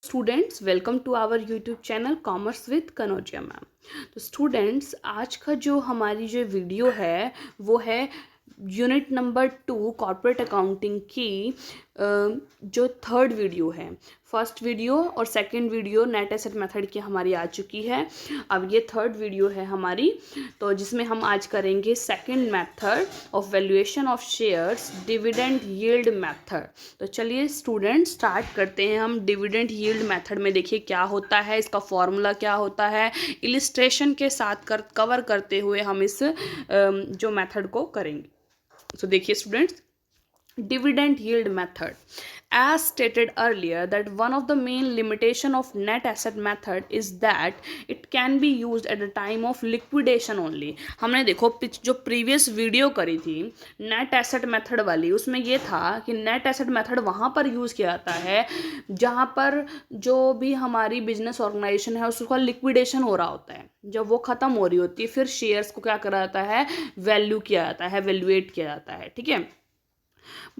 Students welcome to our YouTube channel Commerce with Kanaujia ma'am. तो students आज का जो हमारी जो वीडियो है वो है यूनिट नंबर 2 कॉर्पोरेट अकाउंटिंग की जो थर्ड वीडियो है। फर्स्ट वीडियो और second video net asset method की हमारी आ चुकी है। अब ये थर्ड वीडियो है हमारी, तो जिसमें हम आज करेंगे second method of valuation of shares, dividend yield method. तो चलिए स्टूडेंट स्टार्ट करते हैं हम डिविडेंड यील्ड मेथड में। देखिए क्या होता है, इसका फॉर्मूला क्या होता है, इलिस्ट्रेशन के साथ कवर करते हुए हम इस जो मेथड को करेंगे। तो देखिए students, dividend yield method, as stated earlier, that one of the main limitation of net asset method is that it can be used at the time of liquidation only। हमने देखो जो प्रीवियस वीडियो करी थी net asset method वाली, उसमें ये था कि नेट एसेट मेथड वहाँ पर यूज़ किया जाता है जहाँ पर जो भी हमारी बिजनेस ऑर्गेनाइजेशन है उसका लिक्विडेशन हो रहा होता है। जब वो ख़त्म हो रही होती है फिर शेयर्स को क्या करा जाता है, वैल्यू किया जाता है, वैल्यूएट किया जाता है। ठीक है,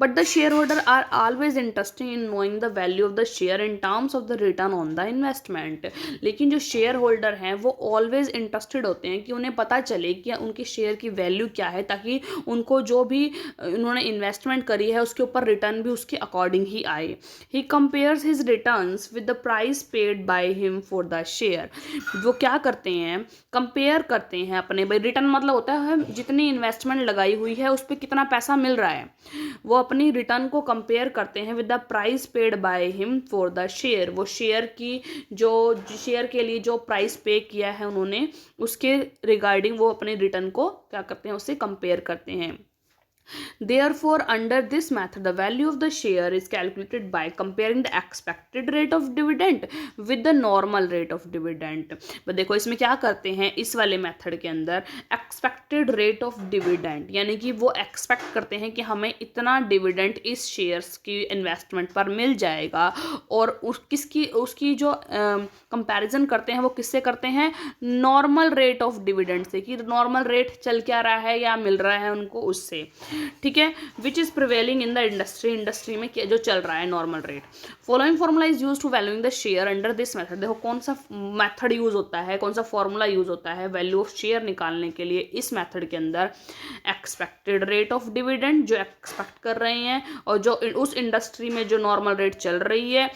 but the shareholder are always interested in knowing the value of the share in terms of the return on the investment। लेकिन जो शेयर होल्डर हैं वो ऑलवेज इंटरेस्टेड होते हैं कि उन्हें पता चले कि उनके शेयर की वैल्यू क्या है, ताकि उनको जो भी उन्होंने इन्वेस्टमेंट करी है उसके ऊपर रिटर्न भी उसके अकॉर्डिंग ही आए। He compares his returns with the price paid by him for the share. वो क्या करते हैं, कंपेयर करते हैं अपने, भाई रिटर्न मतलब होता है जितनी इन्वेस्टमेंट लगाई हुई है उस पर कितना पैसा मिल रहा है, वो अपनी रिटर्न को कंपेयर करते हैं with the price paid by him for the share. वो शेयर की जो शेयर के लिए जो प्राइस पे किया है उन्होंने, उसके रिगार्डिंग वो अपने रिटर्न को क्या करते हैं, उससे कंपेयर करते हैं। Therefore, under this method, the value of the share is calculated by comparing the expected rate of dividend with the normal rate of dividend। तो देखो इसमें क्या करते हैं, इस वाले मेथड के अंदर एक्सपेक्टेड रेट ऑफ डिविडेंड, यानी कि वो एक्सपेक्ट करते हैं कि हमें इतना डिविडेंड इस शेयर्स की इन्वेस्टमेंट पर मिल जाएगा, और उसकी जो कंपैरिजन करते हैं वो किससे करते हैं, नॉर्मल रेट ऑफ डिविडेंड से, कि नॉर्मल रेट चल क्या रहा है या मिल रहा है उनको उससे। ठीक है, which is prevailing in the industry में जो चल रहा है normal rate. Following formula is use to valuing the share under this method. देखो कौन सा मेथड यूज होता है, कौन सा फॉर्मूला यूज होता है वैल्यू ऑफ शेयर निकालने के लिए इस मेथड के अंदर। एक्सपेक्टेड रेट ऑफ डिविडेंड जो एक्सपेक्ट कर रहे हैं, और जो उस इंडस्ट्री में जो नॉर्मल रेट चल रही है,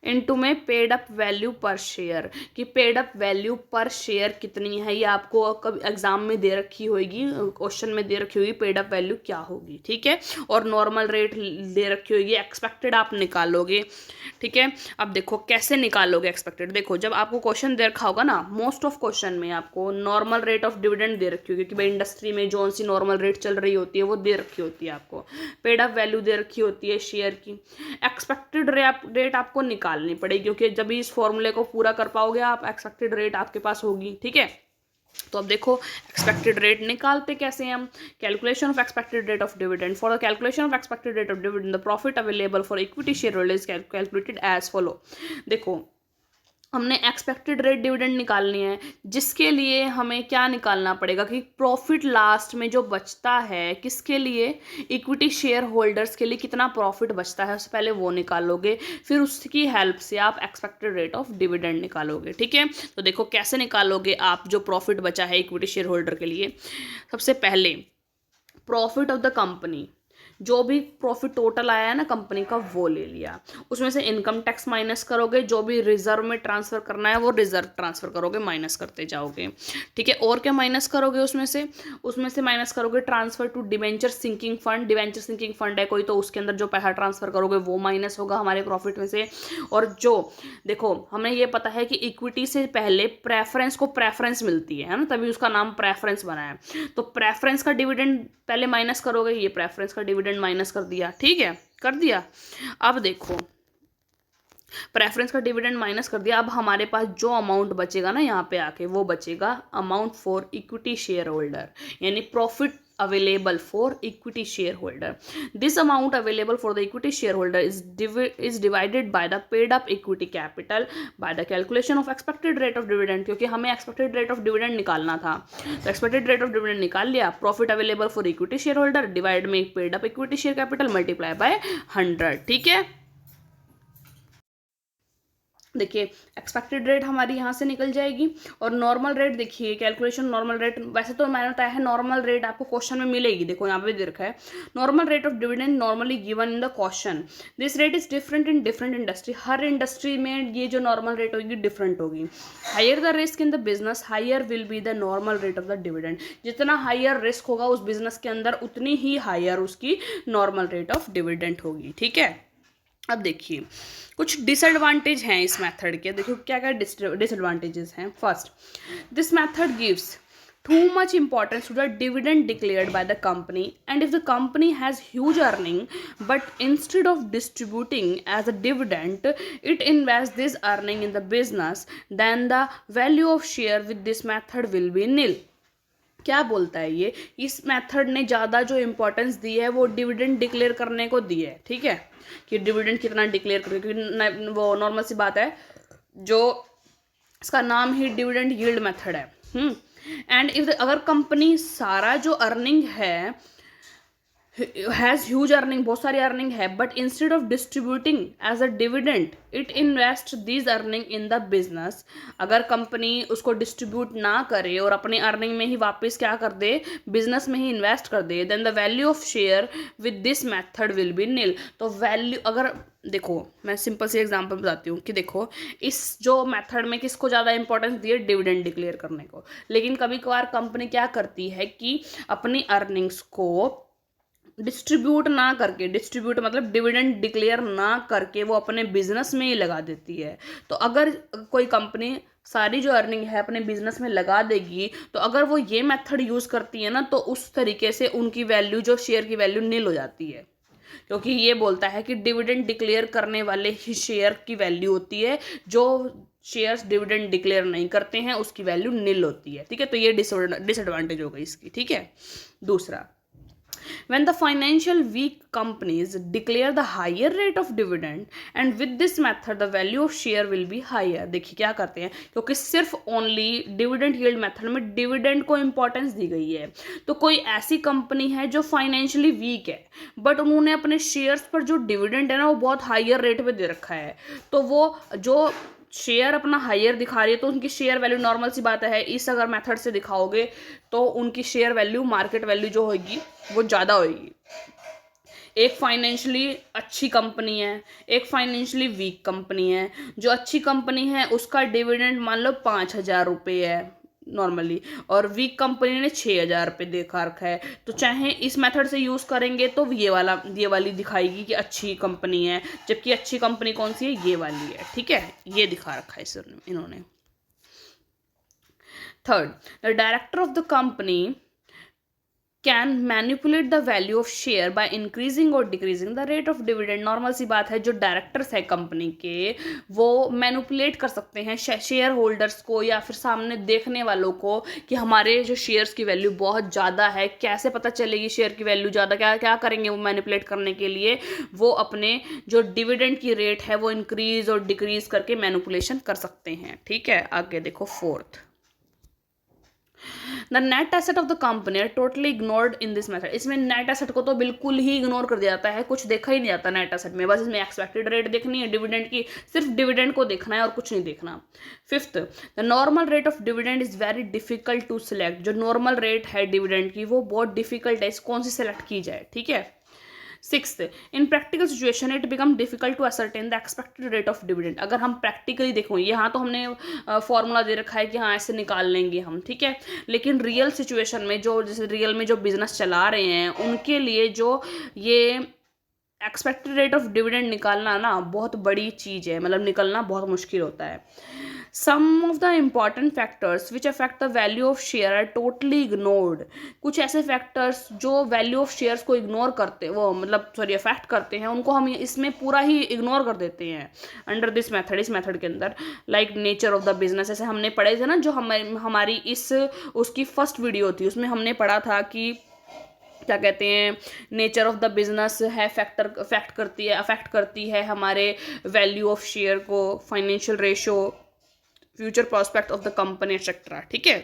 इनटू में पेड अप वैल्यू पर शेयर, कि पेड अप वैल्यू पर शेयर कितनी है, ये आपको कभी एग्जाम में दे रखी होगी, क्वेश्चन में दे रखी होगी पेड अप वैल्यू क्या होगी। ठीक है, और नॉर्मल रेट दे रखी होगी, एक्सपेक्टेड आप निकालोगे। ठीक है, अब देखो कैसे निकालोगे एक्सपेक्टेड। देखो जब आपको क्वेश्चन दे रखा होगा ना, मोस्ट ऑफ क्वेश्चन में आपको नॉर्मल रेट ऑफ डिविडेंड दे रखी होगी कि भाई इंडस्ट्री में जो सी नॉर्मल रेट चल रही होती है वो दे रखी होती है, आपको पेड अप वैल्यू दे रखी होती है शेयर की। एक्सपेक्टेड रेट आपको निकालनी पड़ेगी, क्योंकि जब इस फॉर्मूले को पूरा कर पाओगे आप, एक्सपेक्टेड रेट आपके पास होगी। ठीक है, तो अब देखो एक्सपेक्टेड रेट निकालते कैसे हैं हम। Calculation of expected rate of dividend, for the calculation of expected rate of dividend the profit available for equity share holders calculated as follow. देखो हमने एक्सपेक्टेड रेट डिविडेंड निकालनी है, जिसके लिए हमें क्या निकालना पड़ेगा कि प्रॉफिट लास्ट में जो बचता है किसके लिए, इक्विटी शेयर होल्डर्स के लिए कितना प्रॉफिट बचता है, उससे पहले वो निकालोगे, फिर उसकी हेल्प से आप एक्सपेक्टेड रेट ऑफ डिविडेंड निकालोगे। ठीक है, तो देखो कैसे निकालोगे आप जो प्रॉफिट बचा है इक्विटी शेयर होल्डर के लिए। सबसे पहले प्रॉफिट ऑफ द कंपनी, जो भी प्रॉफिट टोटल आया है ना कंपनी का वो ले लिया, उसमें से इनकम टैक्स माइनस करोगे, जो भी रिजर्व में ट्रांसफर करना है वो रिजर्व ट्रांसफर करोगे, माइनस करते जाओगे। ठीक है, और क्या माइनस करोगे उसमें से माइनस करोगे transfer to debenture sinking fund. Debenture sinking fund है कोई, तो उसके अंदर जो पैसा ट्रांसफर करोगे वो माइनस होगा हमारे प्रॉफिट में से। और जो देखो हमें ये पता है कि इक्विटी से पहले प्रेफरेंस को प्रेफरेंस मिलती है ना, तभी उसका नाम प्रेफरेंस बना है। तो प्रेफरेंस का डिविडेंड पहले माइनस करोगे, ये प्रेफरेंस का डिविडेंड माइनस कर दिया। ठीक है, कर दिया। अब देखो प्रेफरेंस का डिविडेंड माइनस कर दिया, अब हमारे पास जो अमाउंट बचेगा ना यहाँ पे आके, वो बचेगा amount for equity share holder, यानी profit available for equity shareholder. This amount available for the equity shareholder is divided by the paid up equity capital by the calculation of expected rate of dividend. क्योंकि हमें expected rate of dividend निकालना था, तो expected rate of dividend निकाल लिया, profit available for equity shareholder divide में paid up equity share capital multiply by 100. ठीक है, देखिए एक्सपेक्टेड रेट हमारी यहाँ से निकल जाएगी और नॉर्मल रेट देखिए, कैलकुलेशन नॉर्मल रेट, वैसे तो मैंने बताया है नॉर्मल रेट आपको क्वेश्चन में मिलेगी, देखो यहाँ पे दे रखा है normal rate of dividend normally given in the question. This rate is different in different industry. हर इंडस्ट्री में ये जो नॉर्मल रेट होगी डिफरेंट होगी. Higher the risk in the business higher will be the normal rate of the dividend. जितना higher risk होगा उस business के अंदर उतनी ही हायर उसकी नॉर्मल रेट ऑफ डिविडेंड होगी. ठीक है, अब देखिए कुछ डिसएडवांटेज हैं इस मेथड के. देखो क्या क्या डिसएडवांटेजेस हैं. First, this method gives too much importance to the dividend declared by the company, and if the company has huge earning but instead of distributing as a dividend it invests this earning in the business, then the value of share with this method will be nil. क्या बोलता है ये, इस method ने ज़्यादा जो importance दी है वो डिविडेंड डिक्लेयर करने को दी है. ठीक है, कि डिविडेंड कितना डिक्लेयर करें, क्योंकि वो नॉर्मल सी बात है, जो इसका नाम ही डिविडेंड यील्ड मेथड है. एंड इफ अगर कंपनी सारा जो अर्निंग है हैज़ ह्यूज अर्निंग, बहुत सारी अर्निंग है, but instead of distributing as a dividend it invest this earning in the business. अगर कंपनी उसको डिस्ट्रीब्यूट ना करे और अपनी अर्निंग में ही वापस क्या कर दे, बिजनेस में ही इन्वेस्ट कर दे, then the value of share with this method will be nil. तो वैल्यू, अगर देखो मैं सिंपल सी एग्जांपल बताती हूँ कि देखो इस जो मेथड में किसको ज़्यादा इंपॉर्टेंस दी है, डिविडेंड डिक्लेयर करने को. लेकिन कभी कभार कंपनी क्या करती है कि अपनी अर्निंग्स को डिस्ट्रीब्यूट ना करके, डिस्ट्रीब्यूट मतलब डिविडेंड डिक्लेयर ना करके वो अपने बिजनेस में ही लगा देती है. तो अगर कोई कंपनी सारी जो अर्निंग है अपने बिजनेस में लगा देगी, तो अगर वो ये मेथड यूज़ करती है ना, तो उस तरीके से उनकी वैल्यू, जो शेयर की वैल्यू नील हो जाती है. क्योंकि ये बोलता है कि डिविडेंड डिक्लेयर करने वाले ही शेयर की वैल्यू होती है, जो शेयर्स डिविडेंड डिक्लेयर नहीं करते हैं उसकी वैल्यू नील होती है. ठीक है, तो ये डिसएडवांटेज हो गई इसकी. ठीक है, दूसरा, when the financial weak companies declare the higher rate of dividend and with this method the value of share will be higher. देखिए क्या करते हैं, क्योंकि सिर्फ ओनली डिविडेंड यील्ड मेथड में डिविडेंड को इंपॉर्टेंस दी गई है, तो कोई ऐसी कंपनी है जो फाइनेंशियली वीक है बट उन्होंने अपने शेयर्स पर जो डिविडेंड है ना वो बहुत हायर रेट पे दे रखा है, तो वो जो शेयर अपना हायर दिखा रही है तो उनकी शेयर वैल्यू, नॉर्मल सी बात है, इस अगर मेथड से दिखाओगे तो उनकी शेयर वैल्यू, मार्केट वैल्यू जो होगी वो ज़्यादा होगी. एक फाइनेंशियली अच्छी कंपनी है, एक फाइनेंशियली वीक कंपनी है. जो अच्छी कंपनी है उसका डिविडेंड मान लो 5,000 रुपये है नॉर्मली, और वीक कंपनी ने 6,000 रुपये देखा रखा है. तो चाहे इस मेथड से यूज़ करेंगे तो ये वाली दिखाएगी कि अच्छी कंपनी है, जबकि अच्छी कंपनी कौन सी है, ये वाली है. ठीक है, ये दिखा रखा है इन्होंने. Third, the director of the company can manipulate the value of share by increasing और decreasing the rate of dividend. Normal सी बात है, जो डायरेक्टर्स है कंपनी के वो मैनिपुलेट कर सकते हैं शेयर होल्डर्स को या फिर सामने देखने वालों को कि हमारे जो शेयर्स की वैल्यू बहुत ज़्यादा है. कैसे पता चलेगी शेयर की वैल्यू ज़्यादा, क्या करेंगे वो मैनिपुलेट करने के लिए, वो अपने जो डिविडेंड की रेट है वो इंक्रीज और डिक्रीज करके मैनिपुलेशन कर सकते हैं. ठीक है, आगे देखो. Fourth, the net asset of the company are totally ignored in this method. इसमें नेट एसेट को तो बिल्कुल ही इग्नोर कर दिया जाता है, कुछ देखा ही नहीं जाता नेट एसेट में. बस इसमें एक्सपेक्टेड रेट देखनी है डिविडेंड की, सिर्फ डिविडेंड को देखना है और कुछ नहीं देखना. Fifth, the normal rate of dividend is very difficult to select. जो नॉर्मल रेट है डिविडेंड की वो बहुत डिफिकल्ट है, कौन सी सेलेक्ट की जाए. ठीक है. Sixth, in practical situation it become difficult to ascertain the expected rate of dividend. अगर हम प्रैक्टिकली देखो, यहाँ तो हमने फॉर्मूला दे रखा है कि हाँ ऐसे निकाल लेंगे हम, ठीक है, लेकिन रियल सिचुएशन में जो जैसे रियल में जो बिजनेस चला रहे हैं उनके लिए जो ये एक्सपेक्टेड रेट ऑफ डिविडेंड निकालना ना बहुत बड़ी चीज़ है, मतलब निकलना बहुत मुश्किल होता है. Some of the important factors which affect the value of share are totally ignored. कुछ ऐसे फैक्टर्स जो वैल्यू ऑफ शेयर्स को इग्नोर करते, वो मतलब सॉरी अफेक्ट करते हैं, उनको हम इसमें पूरा ही इग्नोर कर देते हैं अंडर दिस मेथड. इस मेथड के अंदर like nature of the business, ऐसे हमने पढ़े थे ना, जो हमारी उसकी फर्स्ट वीडियो थी उसमें हमने पढ़ा था कि क्या कहते हैं, नेचर ऑफ द बिजनेस है, अफेक्ट करती है हमारे वैल्यू ऑफ शेयर को, financial ratio, future prospect of the company etcetera. ठीक है,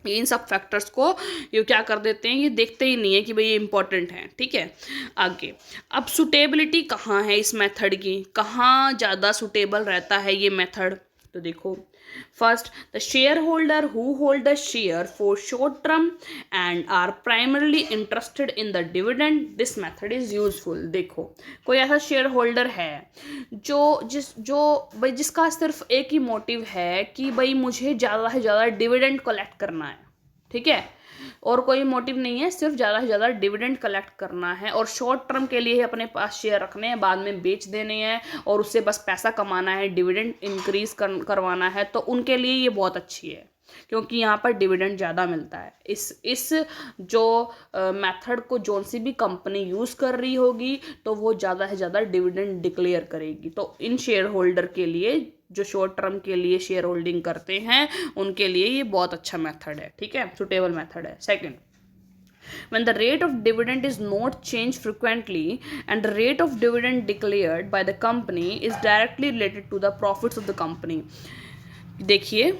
इन सब फैक्टर्स को ये क्या कर देते हैं, ये देखते ही नहीं है कि भाई ये इंपॉर्टेंट है। ठीक है, आगे अब सुटेबिलिटी कहाँ है इस मेथड की, कहाँ ज़्यादा सुटेबल रहता है ये मेथड, तो देखो first the shareholder who hold the share for short term and are primarily interested in the dividend, this method is useful. देखो कोई ऐसा शेयर होल्डर है जो भाई जिसका सिर्फ एक ही मोटिव है कि भाई मुझे ज़्यादा से ज़्यादा डिविडेंड कलेक्ट करना है। ठीक है, और कोई मोटिव नहीं है, सिर्फ ज़्यादा से ज़्यादा डिविडेंड कलेक्ट करना है और शॉर्ट टर्म के लिए ही अपने पास शेयर रखने हैं, बाद में बेच देने हैं और उससे बस पैसा कमाना है, डिविडेंड इंक्रीज करवाना है, तो उनके लिए ये बहुत अच्छी है क्योंकि यहाँ पर डिविडेंड ज़्यादा मिलता है। इस जो मेथड को जोन सी भी कंपनी यूज़ कर रही होगी तो वो ज़्यादा से ज़्यादा डिविडेंड डिक्लेयर करेगी। तो इन शेयर होल्डर के लिए जो शॉर्ट टर्म के लिए शेयर होल्डिंग करते हैं उनके लिए ये बहुत अच्छा मेथड है। ठीक है, सुटेबल मेथड है। Second, when the rate of dividend is not changed frequently and the rate of dividend declared by the company is directly related to the profits of the company। देखिए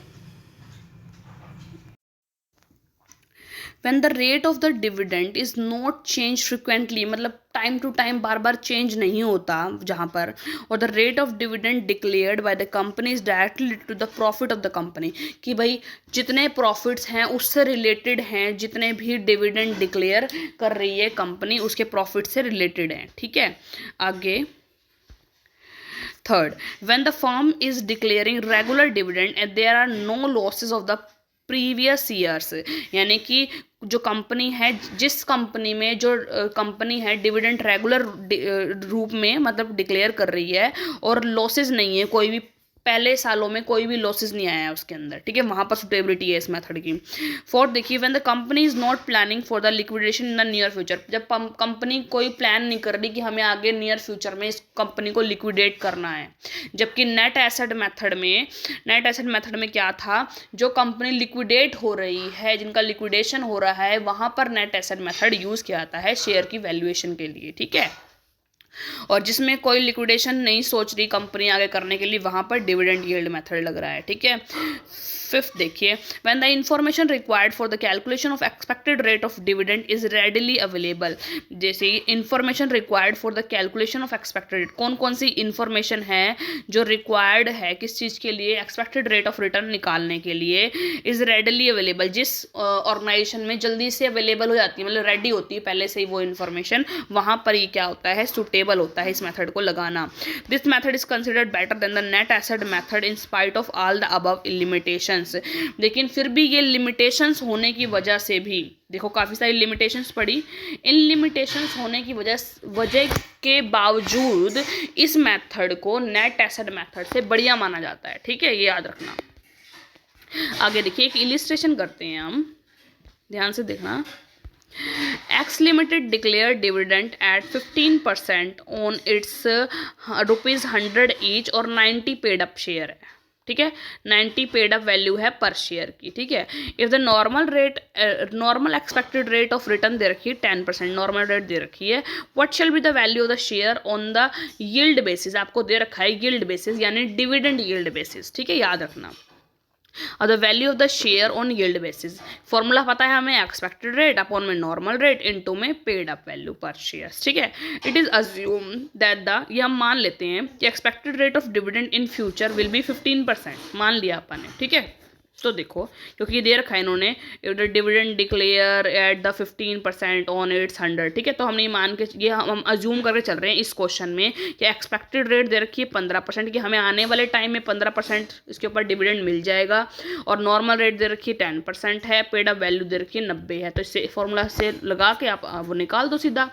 when the rate of the dividend is not changed frequently, मतलब time to time बार बार change नहीं होता जहाँ पर, और the rate of dividend declared by the company is directly to the profit of the company, कि भाई जितने प्रॉफिट्स हैं उससे रिलेटेड हैं, जितने भी डिविडेंड डिक्लेयर कर रही है कंपनी उसके प्रॉफिट से रिलेटेड हैं। ठीक है, आगे third, when the firm is declaring regular dividend and there are no losses of the previous years, यानी कि जो कंपनी है, जिस कंपनी में जो कंपनी है डिविडेंड रेगुलर रूप में मतलब डिक्लेयर कर रही है और लॉसेज नहीं है, कोई भी पहले सालों में कोई भी लॉसेज नहीं आया है उसके अंदर। ठीक है, वहाँ पर सुटेबिलिटी है इस मेथड की। फोर्थ देखिए, when the company is not planning for the liquidation in the near future, जब कंपनी कोई प्लान नहीं कर रही कि हमें आगे नियर फ्यूचर में इस कंपनी को लिक्विडेट करना है, जबकि नेट एसेट मेथड में क्या था, जो कंपनी लिक्विडेट हो रही है, जिनका लिक्विडेशन हो रहा है, वहाँ पर नेट एसेट मेथड यूज़ किया जाता है शेयर की वैल्यूएशन के लिए। ठीक है, और जिसमें कोई लिक्विडेशन नहीं सोच रही कंपनी आगे करने के लिए, वहाँ पर डिविडेंड यील्ड मेथड लग रहा है। ठीक है, फिफ्थ देखिए, when the information required for the calculation of expected rate of dividend is readily available, जैसे information required for the calculation of expected rate, कौन कौन सी इंफॉर्मेशन है जो रिक्वायर्ड है किस चीज़ के लिए, एक्सपेक्टेड रेट ऑफ रिटर्न निकालने के लिए, इज रेडिली अवेलेबल, जिस ऑर्गेनाइजेशन में जल्दी से अवेलेबल हो जाती है, मतलब रेडी होती है पहले से ही वो इन्फॉर्मेशन, वहाँ पर ये क्या होता है, सुटेबल होता है इस मेथड को लगाना। This method is considered better than the net asset method in spite of all the above limitations, लेकिन फिर भी ये लिमिटेशंस होने की वजह से भी, देखो काफ़ी सारी लिमिटेशंस पड़ी, इन लिमिटेशंस होने की वजह के बावजूद इस मेथड को नेट एसेट मेथड से बढ़िया माना जाता है। ठीक है, ये याद रखना। आगे देखिए, एक इलिस्ट्रेशन करते हैं हम, ध्यान से देखना। X Limited declared dividend at 15% on its ₹100 each और 90 पेड अप शेयर है। ठीक है, 90 पेड अप वैल्यू है पर शेयर की। ठीक है, if the normal expected rate of return दे रखी है 10%, नॉर्मल रेट दे रखी है, what shall be the value of the share on the yield basis, आपको दे रखा है यील्ड बेसिस यानी डिविडेंड यील्ड बेसिस। ठीक है, याद रखना, और the value of the share on yield basis, formula पता है हमें, एक्सपेक्टेड रेट अपॉन में नॉर्मल रेट इनटू में पेड अप वैल्यू पर शेयर। ठीक है, इट इज अज्यूम दैट ये हम मान लेते हैं कि expected rate of dividend in future will be 15%, मान लिया अपन ने। ठीक है, तो देखो क्योंकि ये दे रखा है इन्होंने, dividend declare at the 15% on it's 100। ठीक है, तो हमने मान के ये हम अज्यूम करके चल रहे हैं इस क्वेश्चन में कि एक्सपेक्टेड रेट दे रखी है 15% की, हमें आने वाले टाइम में 15% इसके ऊपर डिविडेंड मिल जाएगा, और नॉर्मल रेट दे रखी है 10% है, पेड अप वैल्यू दे रखी है 90 है। तो इससे फॉर्मूला से लगा के आप वो निकाल दो सीधा,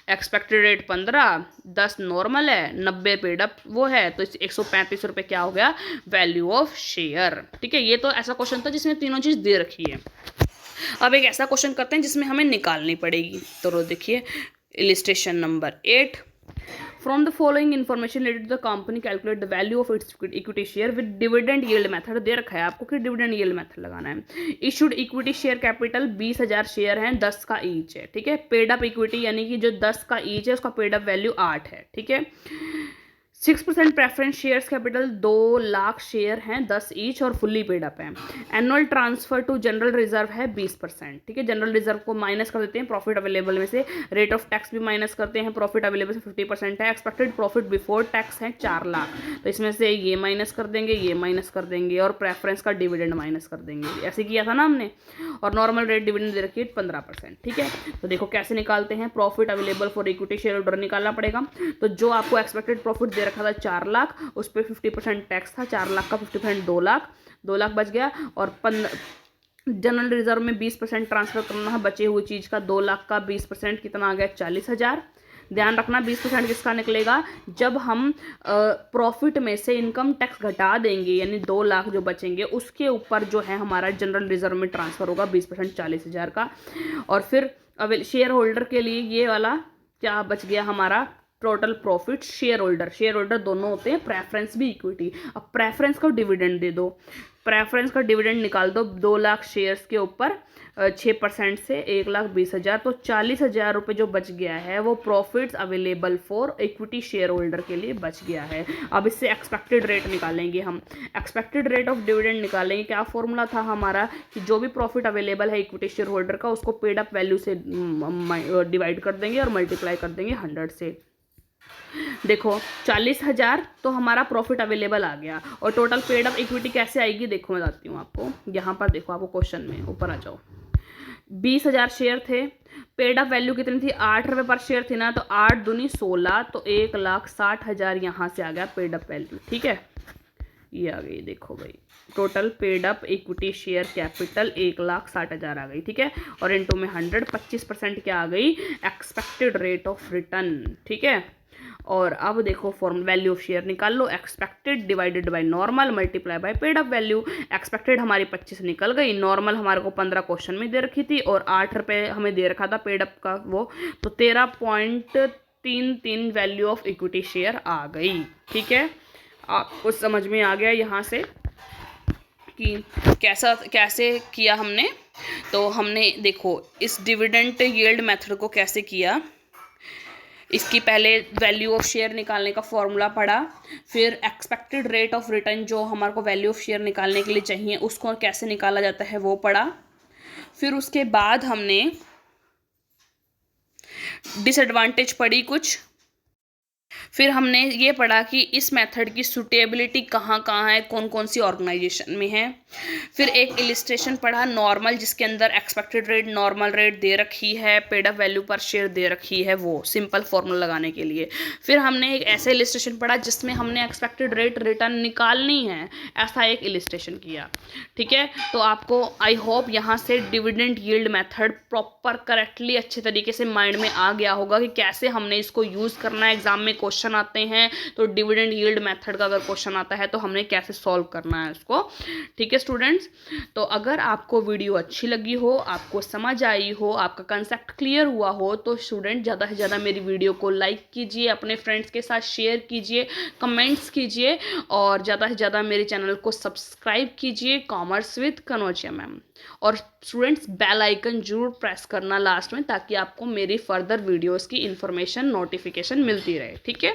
एक्सपेक्टेड रेट 15, 10 नॉर्मल है, 90 पेड अप वो है, तो 135 रुपये क्या हो गया, वैल्यू ऑफ शेयर। ठीक है, ये तो ऐसा क्वेश्चन था जिसमें तीनों चीज़ दे रखी है। अब एक ऐसा क्वेश्चन करते हैं जिसमें हमें निकालनी पड़ेगी। तो देखिए illustration number 8, from the following information related to the company calculate the value of its equity share with dividend yield method दे रखा है आपको कि डिविडेंड यील्ड मेथड लगाना है। Issued equity share capital 20,000 share हैं, 10 का ईच है, ठीक है। पेड अप इक्विटी यानी कि जो 10 का ईच है उसका पेड अप वैल्यू 8 है, ठीक है। 6% preference shares capital 2 lakh share हैं, 10 ईच और फुल्ली पेड अप है। Annual transfer to general reserve है 20%, ठीक है। जनरल रिजर्व को माइनस कर देते हैं प्रॉफिट अवेलेबल में से, रेट ऑफ टैक्स भी माइनस करते हैं, प्रॉफिट अवेलेबल से 50% है। एक्सपेक्टेड प्रॉफिट बिफोर टैक्स है 4 लाख, तो इसमें से ये माइनस कर देंगे, ये माइनस कर देंगे और प्रेफरेंस का डिविडेंड माइनस कर देंगे, ऐसे किया था ना हमने। और नॉर्मल रेट डिविडेंड दे रखी है 15%, ठीक है। तो देखो कैसे निकालते हैं, profit available for equity share holder निकालना पड़ेगा। तो जो आपको एक्सपेक्टेड प्रॉफिट दे रखा था 4 लाख, उस पर 50% टैक्स था, 4 लाख का 50% 2 लाख, 2 लाख बच गया। और जनरल रिजर्व में 20% ट्रांसफर करना है बचे हुई चीज़ का, 2 लाख का 20% कितना आ गया 40,000। ध्यान रखना 20% किसका निकलेगा, जब हम प्रॉफिट में से इनकम टैक्स घटा देंगे, यानी 2 लाख जो बचेंगे उसके ऊपर जो है हमारा जनरल रिजर्व में ट्रांसफर होगा 20% 40,000 का। और फिर शेयर होल्डर के लिए ये वाला क्या बच गया हमारा टोटल प्रॉफिट। शेयर होल्डर दोनों होते हैं, प्रेफरेंस भी इक्विटी। अब प्रेफरेंस को डिविडेंड दे दो, प्रेफरेंस का डिविडेंड निकाल दो 2 लाख शेयर्स के ऊपर 6% से 1,20,000, तो 40,000 रुपये जो बच गया है वो profits available for equity share holder के लिए बच गया है। अब इससे एक्सपेक्टेड रेट निकालेंगे हम, एक्सपेक्टेड रेट ऑफ डिविडेंड निकालेंगे। क्या फॉर्मूला था हमारा कि जो भी प्रॉफिट अवेलेबल है इक्विटी शेयर होल्डर का उसको पेड अप वैल्यू से डिवाइड कर देंगे और मल्टीप्लाई कर देंगे 100 से। देखो 40,000 तो हमारा प्रॉफिट अवेलेबल आ गया, और टोटल पेड अप इक्विटी कैसे आएगी देखो मैं बताती हूँ आपको। यहाँ पर देखो, आपको क्वेश्चन में ऊपर आ जाओ, 20,000 शेयर थे, पेड अप वैल्यू कितनी थी 8 रुपये पर शेयर थी ना, तो 8 दूनी 16, तो 1,60,000 यहाँ से आ गया पेड अप वैल्यू, ठीक है। ये आ गई, देखो भाई total paid up equity share capital 1,60,000 आ गई, ठीक है। और इनटू में 100, 25% क्या आ गई, एक्सपेक्टेड रेट ऑफ रिटर्न, ठीक है। और अब देखो फॉर्म वैल्यू ऑफ शेयर निकाल लो, expected divided by normal multiply by paid up value. Expected हमारी 25 निकल गई, नॉर्मल हमारे को 15 क्वेश्चन में दे रखी थी, और 8 रुपये हमें दे रखा था पेड अप का वो, तो 13.33 वैल्यू ऑफ इक्विटी शेयर आ गई, ठीक है। आपको समझ में आ गया यहाँ से कि कैसे किया हमने। तो हमने देखो इस डिविडेंड यील्ड मेथड को कैसे किया, इसकी पहले वैल्यू ऑफ शेयर निकालने का फॉर्मूला पढ़ा, फिर एक्सपेक्टेड रेट ऑफ रिटर्न जो हमारे को वैल्यू ऑफ शेयर निकालने के लिए चाहिए उसको कैसे निकाला जाता है वो पढ़ा। फिर उसके बाद हमने डिसएडवांटेज पढ़ी कुछ, फिर हमने ये पढ़ा कि इस मेथड की सुटेबिलिटी कहाँ कहाँ है, कौन कौन सी ऑर्गेनाइजेशन में है। फिर एक इलिस्ट्रेशन पढ़ा नॉर्मल, जिसके अंदर एक्सपेक्टेड रेट नॉर्मल रेट दे रखी है, पेड अप वैल्यू पर शेयर दे रखी है, वो सिंपल फॉर्मूला लगाने के लिए। फिर हमने एक ऐसा इलिस्ट्रेशन पढ़ा जिसमें हमने एक्सपेक्टेड रेट रिटर्न निकालनी है, ऐसा एक इलिस्ट्रेशन किया, ठीक है। तो आपको आई होप यहाँ से dividend yield method proper correctly अच्छे तरीके से माइंड में आ गया होगा कि कैसे हमने इसको यूज़ करना है। एग्जाम में क्वेश्चन आते हैं तो डिविडेंड यील्ड मेथड का अगर क्वेश्चन आता है तो हमने कैसे सॉल्व करना है उसको, ठीक है स्टूडेंट्स। तो अगर आपको वीडियो अच्छी लगी हो, आपको समझ आई हो, आपका कंसेप्ट क्लियर हुआ हो, तो स्टूडेंट ज़्यादा से ज़्यादा मेरी वीडियो को लाइक कीजिए, अपने फ्रेंड्स के साथ शेयर कीजिए, कमेंट्स कीजिए, और ज़्यादा से ज़्यादा मेरे चैनल को सब्सक्राइब कीजिए, कॉमर्स विद कनौजिया मैम। और स्टूडेंट्स बेल आइकन जरूर प्रेस करना लास्ट में, ताकि आपको मेरी फर्दर वीडियोस की इन्फॉर्मेशन नोटिफिकेशन मिलती रहे, ठीक है।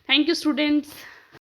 Thank you students.